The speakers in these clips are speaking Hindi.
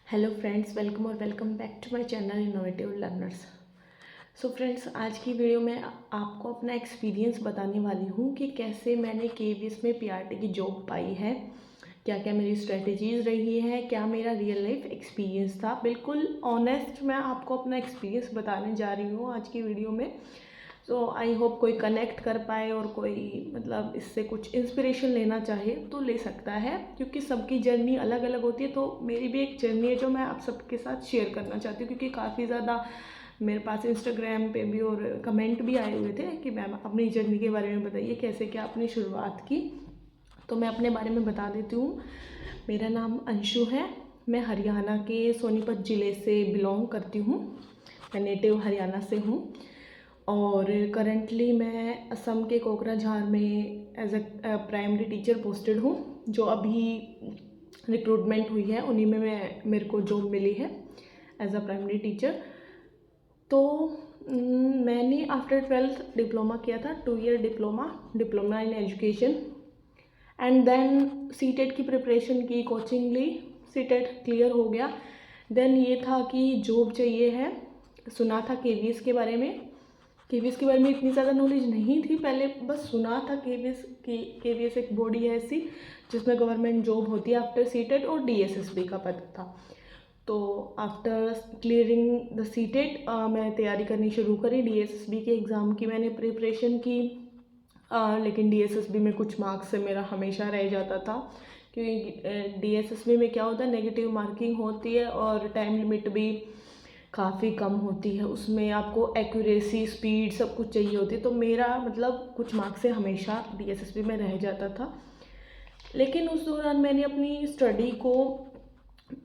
हेलो फ्रेंड्स, वेलकम और welcome back to my channel innovative learners. So friends, आज की वीडियो में आपको अपना एक्सपीरियंस बताने वाली हूँ कि कैसे मैंने केवीएस में पीआरटी की जॉब पाई है, क्या क्या मेरी स्ट्रेटजीज़ रही है, क्या मेरा रियल लाइफ एक्सपीरियंस था। बिल्कुल ऑनेस्ट मैं आपको अपना एक्सपीरियंस बताने जा रही हूँ आज की वीडियो में। सो आई होप कोई कनेक्ट कर पाए और कोई मतलब इससे कुछ इंस्पिरेशन लेना चाहे तो ले सकता है, क्योंकि सबकी जर्नी अलग अलग होती है। तो मेरी भी एक जर्नी है जो मैं आप सबके साथ शेयर करना चाहती हूँ, क्योंकि काफ़ी ज़्यादा मेरे पास इंस्टाग्राम पे भी और कमेंट भी आए हुए थे कि मैम अपनी जर्नी के बारे में बताइए, कैसे क्या आपने शुरुआत की। तो मैं अपने बारे में बता देती हूँ। मेरा नाम अंशु है, मैं हरियाणा के सोनीपत ज़िले से बिलोंग करती हूँ। मैं नेटिव हरियाणा से हूँ और करंटली मैं असम के कोकराझार में as a primary teacher posted हूँ। जो अभी रिक्रूटमेंट हुई है उन्हीं में मेरे को जॉब मिली है एज अ प्राइमरी टीचर। तो मैंने आफ्टर 12th डिप्लोमा किया था, 2 year diploma in education. And then CTET की प्रिपरेशन की, कोचिंग ली, सीटेट क्लियर हो गया। देन ये था कि जॉब चाहिए है। सुना था केवीएस के बारे में। केवीएस के बारे में इतनी ज़्यादा नॉलेज नहीं थी पहले, बस सुना था केवीएस एक बॉडी है ऐसी जिसमें गवर्नमेंट जॉब होती है आफ्टर सीटेट, और डीएसएसबी का पता था। तो आफ्टर क्लियरिंग द सीटेट मैं तैयारी करनी शुरू करी। डीएसएसबी के एग्ज़ाम की मैंने प्रिपरेशन की, लेकिन डीएसएसबी में कुछ मार्क्स से मेरा हमेशा रह जाता था, क्योंकि डीएसएसबी में क्या होता है, नेगेटिव मार्किंग होती है और टाइम लिमिट भी काफ़ी कम होती है। उसमें आपको एक्यूरेसी, स्पीड सब कुछ चाहिए होती है। तो मेरा मतलब कुछ मार्क्स से हमेशा डीएसएसबी में रह जाता था। लेकिन उस दौरान मैंने अपनी स्टडी को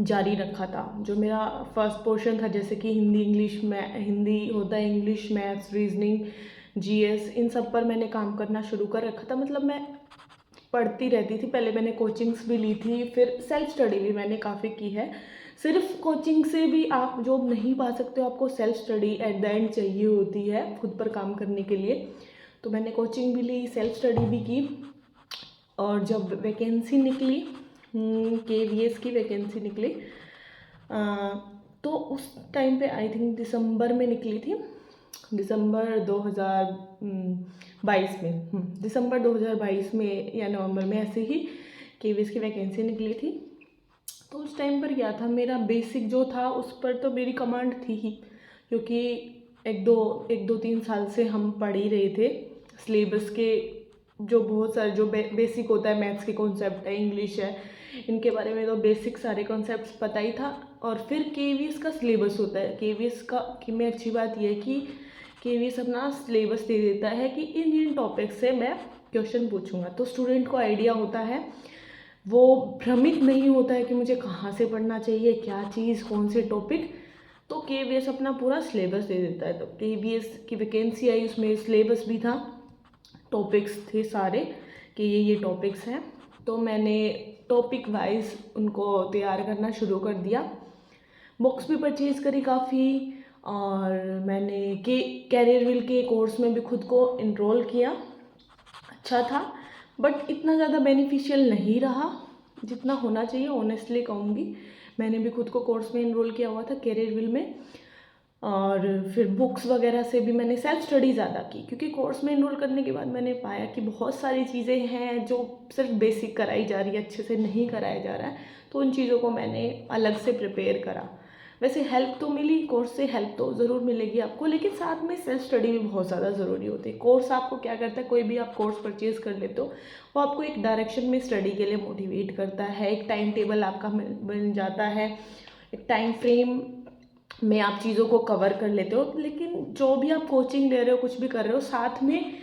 जारी रखा था। जो मेरा फर्स्ट पोर्शन था, जैसे कि हिंदी होता है, इंग्लिश, मैथ्स, रीजनिंग, जीएस, इन सब पर मैंने काम करना शुरू कर रखा था। मतलब मैं पढ़ती रहती थी। पहले मैंने कोचिंग्स भी ली थी, फिर सेल्फ स्टडी भी मैंने काफ़ी की है। सिर्फ कोचिंग से भी आप जॉब नहीं पा सकते हो, आपको self study at the end चाहिए होती है खुद पर काम करने के लिए। तो मैंने कोचिंग भी ली, सेल्फ स्टडी भी की। और जब वैकेंसी निकली, केवीएस की वैकेंसी निकली, तो उस टाइम पे आई थिंक दिसंबर में निकली थी, दिसंबर 2022 में, दिसंबर 2022 में या नवंबर में ऐसे ही केवीएस की वैकेंसी निकली थी। तो उस टाइम पर क्या था, मेरा बेसिक जो था उस पर तो मेरी कमांड थी ही, क्योंकि एक दो 3 साल से हम पढ़ ही रहे थे सिलेबस के। जो बहुत सारे जो बेसिक होता है, मैथ्स के कॉन्सेप्ट है, इंग्लिश है, इनके बारे में तो बेसिक सारे कॉन्सेप्ट्स पता ही था। और फिर केवीएस का सिलेबस होता है। केवीएस का कि में अच्छी बात यह है कि केवीएस अपना सिलेबस दे देता है कि इन टॉपिक से मैं क्वेश्चन पूछूंगा, तो स्टूडेंट को आइडिया होता है, वो भ्रमित नहीं होता है कि मुझे कहाँ से पढ़ना चाहिए, क्या चीज़, कौन से टॉपिक। तो केवीएस अपना पूरा सिलेबस दे देता है। तो केवीएस की वैकेंसी आई, उसमें सिलेबस भी था, टॉपिक्स थे सारे कि ये टॉपिक्स हैं। तो मैंने टॉपिक वाइज उनको तैयार करना शुरू कर दिया। बुक्स भी परचेज़ करी काफ़ी, और मैंने कैरियर व्हील के कोर्स में भी खुद को इनरोल किया। अच्छा था, बट इतना ज़्यादा बेनिफिशियल नहीं रहा जितना होना चाहिए, ऑनेस्टली कहूँगी। मैंने भी खुद को कोर्स में इनरोल किया हुआ था कैरियर व्हील में। और फिर बुक्स वगैरह से भी मैंने सेल्फ स्टडी ज़्यादा की, क्योंकि कोर्स में इनरोल करने के बाद मैंने पाया कि बहुत सारी चीज़ें हैं जो सिर्फ बेसिक कराई जा रही है, अच्छे से नहीं कराया जा रहा है। तो उन चीज़ों को मैंने अलग से प्रिपेयर करा। वैसे हेल्प तो मिली, कोर्स से हेल्प तो ज़रूर मिलेगी आपको, लेकिन साथ में सेल्फ स्टडी भी बहुत ज़्यादा ज़रूरी होती है। कोर्स आपको क्या करता है, कोई भी आप कोर्स परचेज़ कर लेते हो, वो आपको एक डायरेक्शन में स्टडी के लिए मोटिवेट करता है, एक टाइम टेबल आपका बन जाता है, एक टाइम फ्रेम में आप चीज़ों को कवर कर लेते हो। लेकिन जो भी आप कोचिंग ले रहे हो, कुछ भी कर रहे हो, साथ में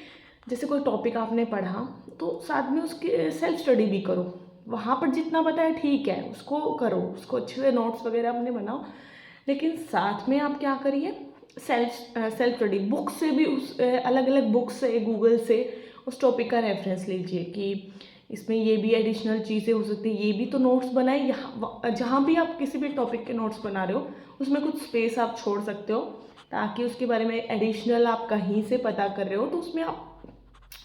जैसे कोई टॉपिक आपने पढ़ा तो साथ में उसकी सेल्फ स्टडी भी करो। वहाँ पर जितना पता है ठीक है, उसको करो, उसको अच्छे से नोट्स वगैरह अपने बनाओ, लेकिन साथ में आप क्या करिए, सेल्फ स्टडी बुक से भी, उस अलग अलग बुक से, गूगल से उस टॉपिक का रेफरेंस लीजिए कि इसमें ये भी एडिशनल चीज़ें हो सकती है, ये भी तो नोट्स बनाए। यहाँ जहाँ भी आप किसी भी टॉपिक के नोट्स बना रहे हो, उसमें कुछ स्पेस आप छोड़ सकते हो, ताकि उसके बारे में एडिशनल आप कहीं से पता कर रहे हो तो उसमें आप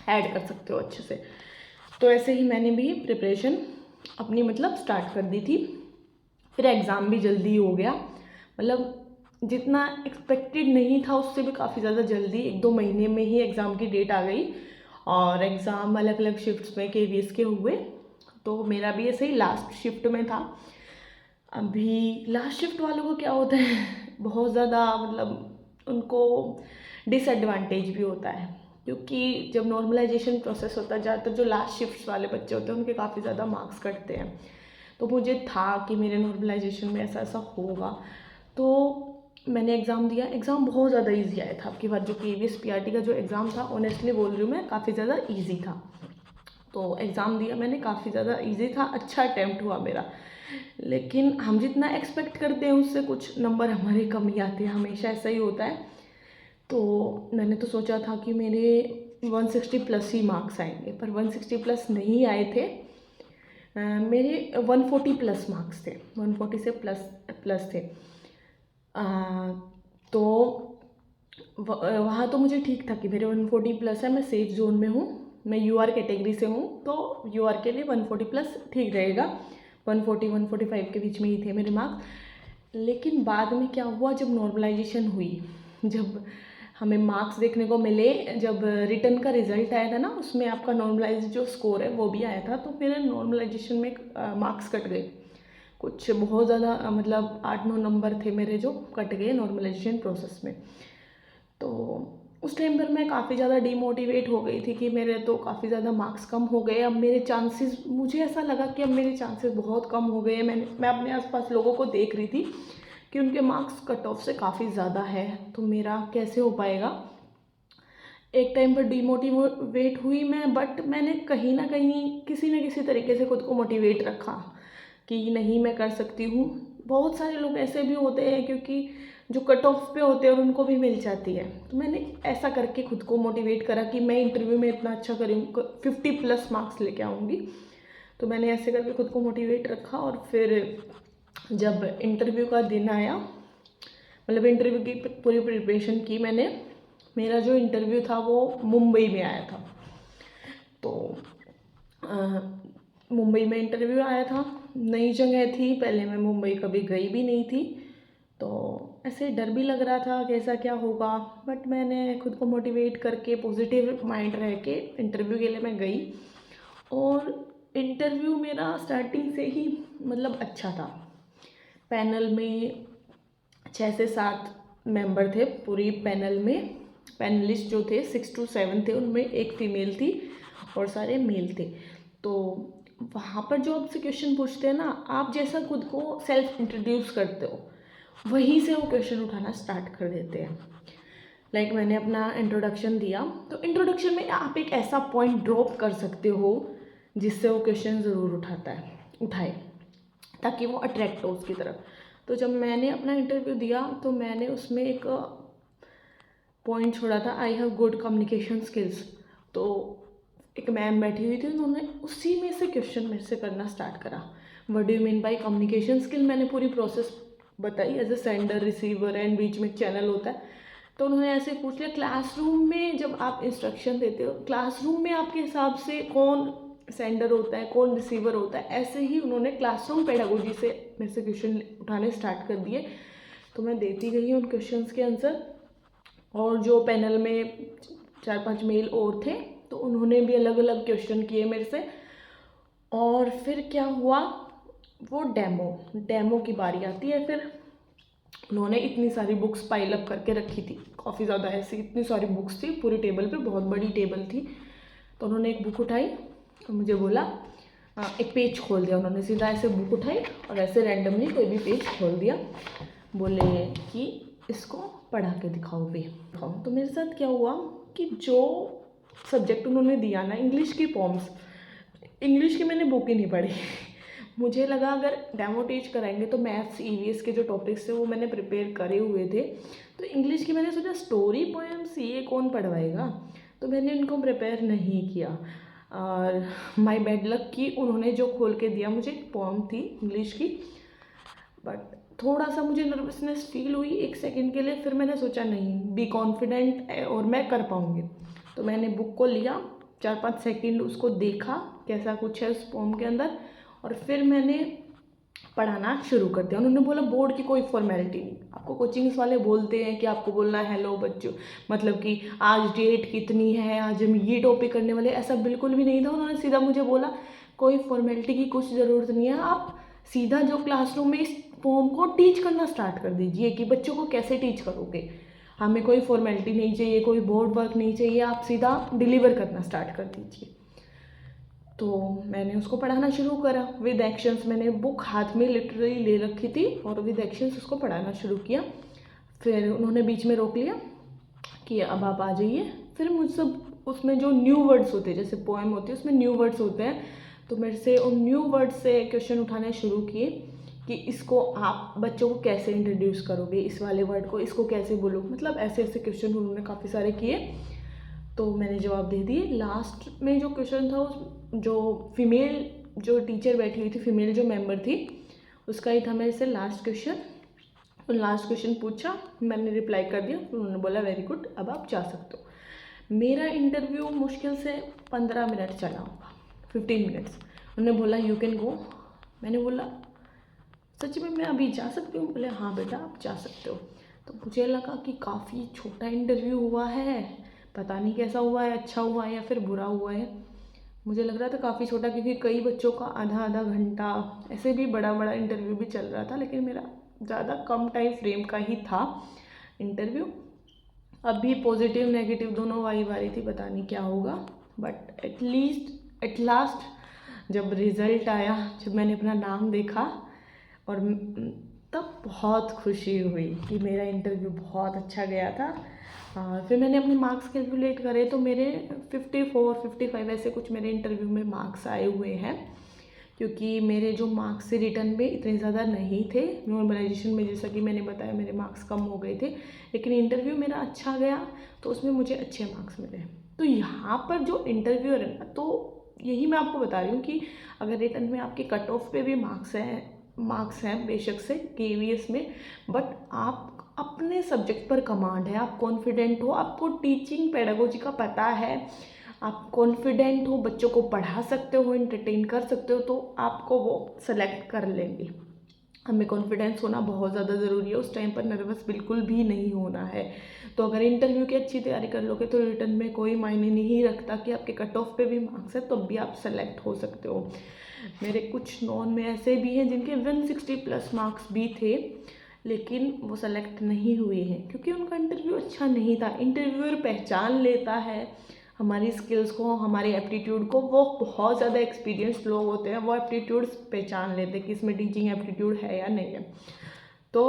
ऐड कर सकते हो अच्छे से। तो ऐसे ही मैंने भी प्रिपरेशन अपनी मतलब स्टार्ट कर दी थी। फिर एग्ज़ाम भी जल्दी हो गया, मतलब जितना एक्सपेक्टेड नहीं था उससे भी काफ़ी ज़्यादा जल्दी, 1-2 महीने में ही एग्ज़ाम की डेट आ गई और एग्ज़ाम अलग अलग शिफ्ट्स में KVS के हुए। तो मेरा भी ऐसे ही लास्ट शिफ्ट में था। अभी लास्ट शिफ्ट वालों को क्या होता है बहुत ज़्यादा मतलब उनको डिसएडवांटेज भी होता है, क्योंकि जब नॉर्मलाइजेशन प्रोसेस होता है ज़्यादातर जो लास्ट शिफ्ट वाले बच्चे होते हैं उनके काफ़ी ज़्यादा मार्क्स कटते हैं। तो मुझे था कि मेरे नॉर्मलाइजेशन में ऐसा ऐसा होगा, तो मैंने एग्ज़ाम दिया। एग्ज़ाम बहुत ज़्यादा ईजी आया था आपकी बार, जो KVS PRT का जो एग्ज़ाम था ऑनेस्टली बोल रही हूँ मैं, काफ़ी ज़्यादा ईजी था। तो एग्ज़ाम दिया मैंने, काफ़ी ज़्यादा ईजी था, अच्छा अटैम्प्ट हुआ मेरा। लेकिन हम जितना एक्सपेक्ट करते हैं उससे कुछ नंबर हमारे कम ही आते हैं, हमेशा ऐसा ही होता है। तो मैंने तो सोचा था कि मेरे 160 प्लस ही मार्क्स आएंगे, पर 160 प्लस नहीं आए थे। मेरे 140 प्लस मार्क्स थे, 140 से प्लस थे। तो वहाँ तो मुझे ठीक था कि मेरे 140 प्लस है, मैं सेफ जोन में हूँ, मैं UR कैटेगरी से हूँ, तो UR के लिए 140 प्लस ठीक रहेगा। 140-145 के बीच में ही थे मेरे मार्क्स। लेकिन बाद में क्या हुआ, जब नॉर्मलाइजेशन हुई, जब हमें मार्क्स देखने को मिले, जब रिटर्न का रिजल्ट आया था ना, उसमें आपका नॉर्मलाइज जो स्कोर है वो भी आया था, तो मेरे नॉर्मलाइजेशन में मार्क्स कट गए कुछ बहुत ज़्यादा, मतलब 8-9 नंबर थे मेरे जो कट गए नॉर्मलाइजेशन प्रोसेस में। तो उस टाइम पर मैं काफ़ी ज़्यादा डीमोटिवेट हो गई थी कि मेरे तो काफ़ी ज़्यादा मार्क्स कम हो गए, अब मेरे चांसेस, मुझे ऐसा लगा कि अब मेरे चांसेस बहुत कम हो गए। मैं अपने आसपास लोगों को देख रही थी कि उनके मार्क्स कट ऑफ से काफ़ी ज़्यादा है, तो मेरा कैसे हो पाएगा। एक टाइम पर डीमोटिवेट हुई मैं, बट मैंने कहीं ना कहीं किसी न किसी तरीके से खुद को मोटिवेट रखा कि नहीं, मैं कर सकती हूँ। बहुत सारे लोग ऐसे भी होते हैं क्योंकि जो कट ऑफ पे होते हैं और उनको भी मिल जाती है, तो मैंने ऐसा करके खुद को मोटिवेट करा कि मैं इंटरव्यू में इतना अच्छा करूँ, 50 प्लस मार्क्स लेके आऊँगी। तो मैंने ऐसे करके खुद को मोटिवेट रखा, और फिर जब इंटरव्यू का दिन आया, मतलब इंटरव्यू की पूरी प्रिपरेशन की मैंने। मेरा जो इंटरव्यू था वो मुंबई में आया था, तो मुंबई में इंटरव्यू आया था, नई जगह थी, पहले मैं मुंबई कभी गई भी नहीं थी, तो ऐसे डर भी लग रहा था कैसा क्या होगा। बट मैंने खुद को मोटिवेट करके पॉजिटिव माइंड रह के इंटरव्यू के लिए मैं गई, और इंटरव्यू मेरा स्टार्टिंग से ही मतलब अच्छा था। पैनल में 6 से 7 मेंबर थे पूरी पैनल में, पैनलिस्ट जो थे 6 to 7 थे, उनमें एक फीमेल थी और सारे मेल थे। तो वहाँ पर जो आपसे क्वेश्चन पूछते हैं ना, आप जैसा खुद को सेल्फ इंट्रोड्यूस करते हो वहीं से वो क्वेश्चन उठाना स्टार्ट कर देते हैं। लाइक मैंने अपना इंट्रोडक्शन दिया, तो इंट्रोडक्शन में आप एक ऐसा पॉइंट ड्रॉप कर सकते हो जिससे वो क्वेश्चन ज़रूर उठाए, ताकि वो अट्रैक्ट हो उसकी तरफ। तो जब मैंने अपना इंटरव्यू दिया तो मैंने उसमें एक पॉइंट छोड़ा था, I have good communication skills. तो एक मैम बैठी हुई थी, उन्होंने उसी में से क्वेश्चन मेरे से करना स्टार्ट करा, what do you mean by communication skill. मैंने पूरी प्रोसेस बताई, as a sender receiver and बीच में चैनल होता है। तो उन्होंने ऐसे पूछ लिया, क्लासरूम में जब आप इंस्ट्रक्शन देते हो, क्लासरूम में आपके हिसाब से कौन सेंडर होता है, कौन रिसीवर होता है। ऐसे ही उन्होंने क्लासरूम पेडागोजी से मेरे से क्वेश्चन उठाने स्टार्ट कर दिए। तो मैं देती गई उन क्वेश्चंस के आंसर, और जो पैनल में 4-5 मेल और थे, तो उन्होंने भी अलग अलग क्वेश्चन किए मेरे से। और फिर क्या हुआ, वो डेमो की बारी आती है। फिर उन्होंने इतनी सारी बुक्स पाइल अप करके रखी थी, काफ़ी ज़्यादा ऐसी इतनी सारी बुक्स थी पूरी टेबल पे, बहुत बड़ी टेबल थी। तो उन्होंने एक बुक उठाई और मुझे बोला, एक पेज खोल दिया उन्होंने, सीधा ऐसे बुक उठाई और ऐसे रैंडमली कोई भी पेज खोल दिया, बोले कि इसको पढ़ा के दिखाओ भी। तो मेरे साथ क्या हुआ कि जो सब्जेक्ट उन्होंने दिया ना, इंग्लिश की पोम्स, इंग्लिश की मैंने बुक ही नहीं पढ़ी। मुझे लगा अगर डेमो टीच कराएंगे तो मैथ्स EVS के जो टॉपिक्स थे वो मैंने प्रिपेयर करे हुए थे, तो इंग्लिश की मैंने सोचा स्टोरी पोएम्स ये कौन पढ़वाएगा, तो मैंने इनको प्रिपेयर नहीं किया। और माय बैड लक कि उन्होंने जो खोल के दिया मुझे एक पोएम थी इंग्लिश की, बट थोड़ा सा मुझे नर्वसनेस फील हुई एक सेकंड के लिए। फिर मैंने सोचा नहीं, बी कॉन्फिडेंट और मैं कर पाऊँगी। तो मैंने बुक को लिया, 4-5 सेकंड उसको देखा कैसा कुछ है उस पोम के अंदर, और फिर मैंने पढ़ाना शुरू कर दिया। उन्होंने बोला बोर्ड की कोई फॉर्मेलिटी नहीं, आपको कोचिंग्स वाले बोलते हैं कि आपको बोलना है हेलो बच्चों, मतलब कि आज डेट कितनी है, आज हम ये टॉपिक करने वाले, ऐसा बिल्कुल भी नहीं था। उन्होंने सीधा मुझे बोला कोई फॉर्मेलिटी की कुछ ज़रूरत नहीं है, आप सीधा जो क्लासरूम में इस फॉर्म को टीच करना स्टार्ट कर दीजिए कि बच्चों को कैसे टीच करोगे, हमें कोई फॉर्मेलिटी नहीं चाहिए, कोई बोर्ड वर्क नहीं चाहिए, आप सीधा डिलीवर करना स्टार्ट कर दीजिए। तो मैंने उसको पढ़ाना शुरू करा विद एक्शंस। मैंने बुक हाथ में लिटरली ले रखी थी और विद एक्शंस उसको पढ़ाना शुरू किया। फिर उन्होंने बीच में रोक लिया कि अब आप आ जाइए। फिर मुझसे उसमें जो न्यू वर्ड्स होते हैं, जैसे पोएम होती है उसमें न्यू वर्ड्स होते हैं, तो मेरे से उन न्यू वर्ड्स से क्वेश्चन उठाने शुरू किए कि इसको आप बच्चों को कैसे इंट्रोड्यूस करोगे, इस वाले वर्ड को, इसको कैसे बोलो, मतलब ऐसे ऐसे क्वेश्चन उन्होंने काफ़ी सारे किए। तो मैंने जवाब दे दिए। लास्ट में जो क्वेश्चन था उस जो फीमेल जो टीचर बैठी हुई थी, फीमेल जो मेंबर थी, उसका ही था मेरे से लास्ट क्वेश्चन। तो लास्ट क्वेश्चन पूछा, मैंने रिप्लाई कर दिया, फिर उन्होंने बोला वेरी गुड, अब आप जा सकते हो। मेरा इंटरव्यू मुश्किल से 15 मिनट चला होगा, 15 मिनट्स। उन्होंने बोला यू कैन गो। मैंने बोला सच में मैं अभी जा सकती हूँ? बोले हाँ बेटा आप जा सकते हो। तो मुझे लगा कि काफ़ी छोटा इंटरव्यू हुआ है, पता नहीं कैसा हुआ है, अच्छा हुआ है या फिर बुरा हुआ है। मुझे लग रहा था काफ़ी छोटा, क्योंकि कई बच्चों का आधा आधा घंटा, ऐसे भी बड़ा बड़ा इंटरव्यू भी चल रहा था, लेकिन मेरा ज़्यादा कम टाइम फ्रेम का ही था इंटरव्यू। अभी पॉजिटिव नेगेटिव दोनों वाई वारी थी, पता नहीं क्या होगा, बट एट लास्ट जब रिज़ल्ट आया, जब मैंने अपना नाम देखा, और तब बहुत खुशी हुई कि मेरा इंटरव्यू बहुत अच्छा गया था। फिर मैंने अपने मार्क्स कैलकुलेट करे तो मेरे 54 55 ऐसे कुछ मेरे इंटरव्यू में मार्क्स आए हुए हैं, क्योंकि मेरे जो मार्क्स से रिटर्न में इतने ज़्यादा नहीं थे। नॉर्मलाइजेशन में जैसा कि मैंने बताया मेरे मार्क्स कम हो गए थे, लेकिन इंटरव्यू मेरा अच्छा गया तो उसमें मुझे अच्छे मार्क्स मिले। तो यहाँ पर जो इंटरव्यूअर है ना, तो यही मैं आपको बता रही हूँ कि अगर रिटर्न में आपके कट ऑफ पे भी मार्क्स हैं बेशक से KVS में, बट आप अपने सब्जेक्ट पर कमांड है, आप कॉन्फिडेंट हो, आपको टीचिंग पेडागोजी का पता है, आप कॉन्फिडेंट हो, बच्चों को पढ़ा सकते हो, एंटरटेन कर सकते हो, तो आपको वो सेलेक्ट कर लेंगे। हमें कॉन्फिडेंस होना बहुत ज़्यादा ज़रूरी है, उस टाइम पर नर्वस बिल्कुल भी नहीं होना है। तो अगर इंटरव्यू की अच्छी तैयारी कर लोगे तो रिटर्न में कोई मायने नहीं रखता कि आपके कट ऑफ पे भी मार्क्स है, तब भी आप सेलेक्ट हो सकते हो। मेरे कुछ नॉन में ऐसे भी हैं जिनके 160 प्लस मार्क्स भी थे, लेकिन वो सेलेक्ट नहीं हुए हैं क्योंकि उनका इंटरव्यू अच्छा नहीं था। इंटरव्यूअर पहचान लेता है हमारी स्किल्स को, हमारी एप्टीट्यूड को। वो बहुत ज़्यादा एक्सपीरियंस्ड लोग होते हैं, वो एप्टीट्यूड्स पहचान लेते हैं कि इसमें टीचिंग एप्टीट्यूड है या नहीं है। तो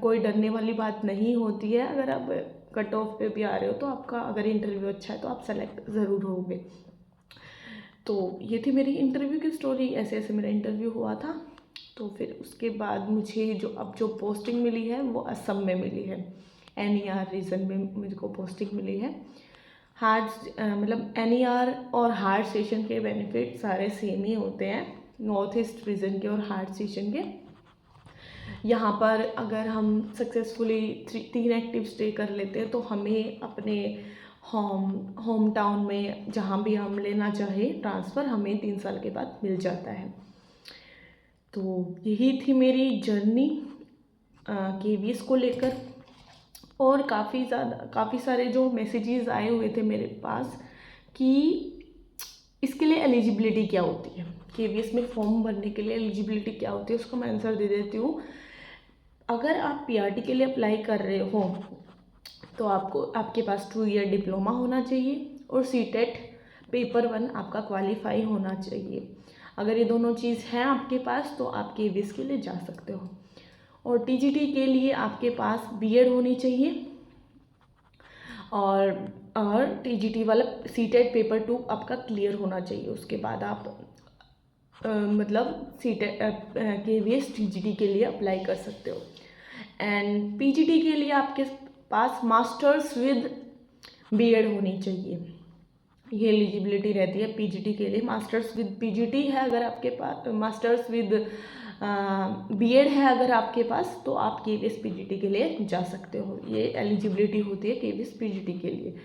कोई डरने वाली बात नहीं होती है। अगर आप कट ऑफ पे भी आ रहे हो तो आपका अगर इंटरव्यू अच्छा है तो आप सेलेक्ट ज़रूर होगे। तो ये थी मेरी इंटरव्यू की स्टोरी, ऐसे ऐसे मेरा इंटरव्यू हुआ था। तो फिर उसके बाद मुझे जो पोस्टिंग मिली है वो असम में मिली है, NER रीजन में मुझको पोस्टिंग मिली है। मतलब NER और हार्ड सेशन के बेनिफिट सारे सेम ही होते हैं, नॉर्थ ईस्ट रीजन के और हार्ड सेशन के। यहाँ पर अगर हम सक्सेसफुली 3 एक्टिव स्टे कर लेते हैं तो हमें अपने होम टाउन में जहाँ भी हम लेना चाहे ट्रांसफ़र, हमें 3 साल के बाद मिल जाता है। तो यही थी मेरी जर्नी KVS को लेकर। और काफ़ी सारे जो मैसेजेस आए हुए थे मेरे पास कि इसके लिए एलिजिबिलिटी क्या होती है, KVS में फॉर्म भरने के लिए एलिजिबिलिटी क्या होती है, उसको मैं आंसर दे देती हूँ। अगर आप PRT के लिए अप्लाई कर रहे हो तो आपके पास 2 ईयर डिप्लोमा होना चाहिए और CTET पेपर 1 आपका क्वालिफाई होना चाहिए। अगर ये दोनों चीज़ हैं आपके पास तो आप KVS के लिए जा सकते हो। और TGT के लिए आपके पास BEd होनी चाहिए और TGT वाला CTET पेपर 2 आपका क्लियर होना चाहिए। उसके बाद आप मतलब KVS TGT के लिए अप्लाई कर सकते हो। एंड PGT के लिए आपके पास मास्टर्स विद BEd होनी चाहिए, ये एलिजिबिलिटी रहती है PGT के लिए। मास्टर्स विद PGT है अगर आपके पास, मास्टर्स विद BEd है अगर आपके पास, तो आप KVS PGT के लिए जा सकते हो। ये एलिजिबिलिटी होती है KVS PGT के लिए।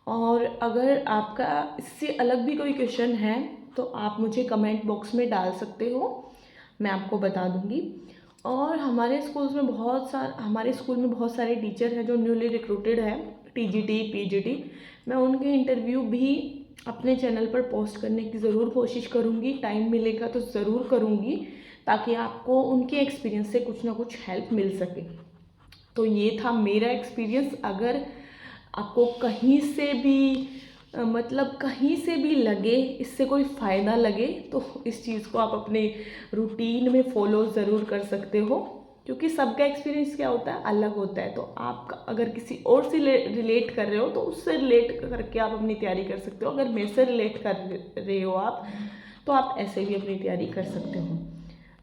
और अगर आपका इससे अलग भी कोई क्वेश्चन है तो आप मुझे कमेंट बॉक्स में डाल सकते हो, मैं आपको बता दूंगी। और हमारे स्कूल में बहुत सारे टीचर हैं जो न्यूली रिक्रूटेड है, टीजीटी पीजीटी। मैं उनके इंटरव्यू भी अपने चैनल पर पोस्ट करने की ज़रूर कोशिश करूँगी, टाइम मिलेगा तो ज़रूर करूँगी, ताकि आपको उनके एक्सपीरियंस से कुछ ना कुछ हेल्प मिल सके। तो ये था मेरा एक्सपीरियंस। अगर आपको कहीं से भी कहीं से भी लगे, इससे कोई फ़ायदा लगे, तो इस चीज़ को आप अपने रूटीन में फॉलो ज़रूर कर सकते हो, क्योंकि सबका एक्सपीरियंस क्या होता है, अलग होता है। तो आप अगर किसी और से रिलेट कर रहे हो तो उससे रिलेट करके आप अपनी तैयारी कर सकते हो। अगर मेरे से रिलेट कर रहे हो आप, तो आप ऐसे भी अपनी तैयारी कर सकते हो।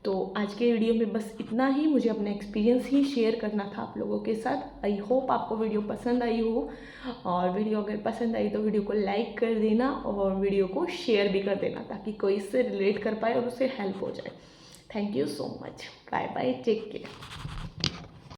तो आज के वीडियो में बस इतना ही, मुझे अपना एक्सपीरियंस ही शेयर करना था आप लोगों के साथ। आई होप आपको वीडियो पसंद आई हो, और वीडियो अगर पसंद आई तो वीडियो को लाइक कर देना और वीडियो को शेयर भी कर देना, ताकि कोई इससे रिलेट कर पाए और उसे हेल्प हो जाए। Thank you so much. Bye bye, take care.